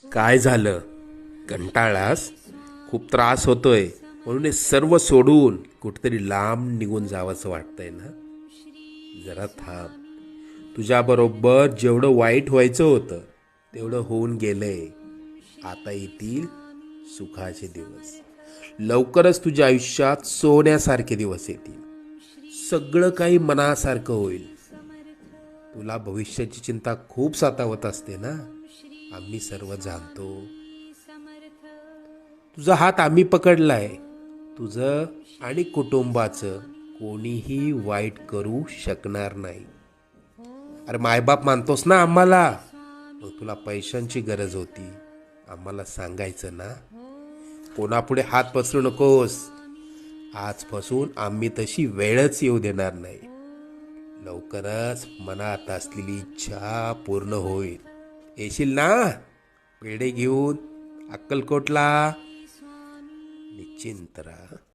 काय झालं? कंटाळलास? खूप त्रास होतोय म्हणून हे सर्व सोडून कुठेतरी लांब निघून जावंसं वाटतंय ना? जरा थांब. तुझ्याबरोबर जेवढं वाईट व्हायचं होतं तेवढं होऊन गेलंय. आता येतील सुखाचे दिवस. लवकरच तुझ्या आयुष्यात सोन्यासारखे दिवस येतील. सगळं काही मनासारखं होईल. तुला भविष्याची चिंता खूप सतावत असते ना? आम्ही सर्व जाणतो. तुझा हात आम्ही पकडलाय. तुझं आणि कुटुंबाचं कोणीही वाईट करू शकणार नाही. अरे मायबाप मानतोस ना आम्हाला? मग तुला पैशांची गरज होती, आम्हाला सांगायचं ना? कोणापुढे हात पसरू नकोस. आजपासून आम्ही तशी वेळच येऊ देणार नाही. लवकरच मनात असलेली इच्छा पूर्ण होईल. येशील ना पेढे घेऊन अक्कलकोटला? निश्चिंत राहा.